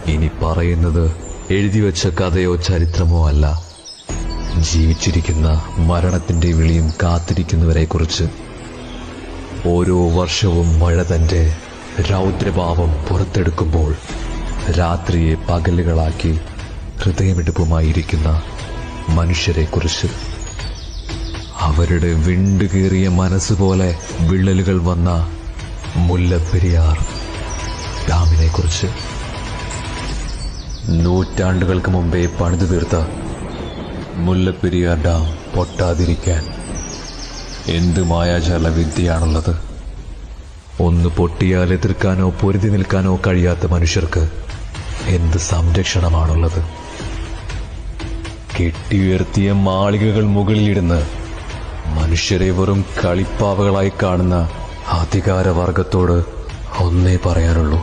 ഇനി പറയുന്നത് എഴുതിവെച്ച കഥയോ ചരിത്രമോ അല്ല, ജീവിച്ചിരിക്കുന്ന മരണത്തിന്റെ വിളിയും കാത്തിരിക്കുന്നവരെക്കുറിച്ച്. ഓരോ വർഷവും മഴ തന്റെ രൗദ്രഭാവം പുറത്തെടുക്കുമ്പോൾ രാത്രിയെ പകലുകളാക്കി ഹൃദയമിടിപ്പുമായിരിക്കുന്ന മനുഷ്യരെക്കുറിച്ച്. അവരുടെ വിണ്ടുകീറിയ മനസ്സുപോലെ വിള്ളലുകൾ വന്ന മുല്ലപ്പെരിയാർ ഡാമിനെക്കുറിച്ച്. നൂറ്റാണ്ടുകൾക്ക് മുമ്പേ പണിതു തീർത്ത മുല്ലപ്പെരിയാർ ഡാം പൊട്ടാതിരിക്കാൻ എന്ത് മായാജാല വിദ്യയാണുള്ളത്? ഒന്ന് പൊട്ടിയാൽ എതിർക്കാനോ പൊരുതി നിൽക്കാനോ കഴിയാത്ത മനുഷ്യർക്ക് എന്ത് സംരക്ഷണമാണുള്ളത്? കെട്ടിയുയർത്തിയ മാളികകൾ മുകളിലിടുന്ന് മനുഷ്യരെ വെറും കളിപ്പാവകളായി കാണുന്ന അധികാരവർഗത്തോട് ഒന്നേ പറയാനുള്ളൂ: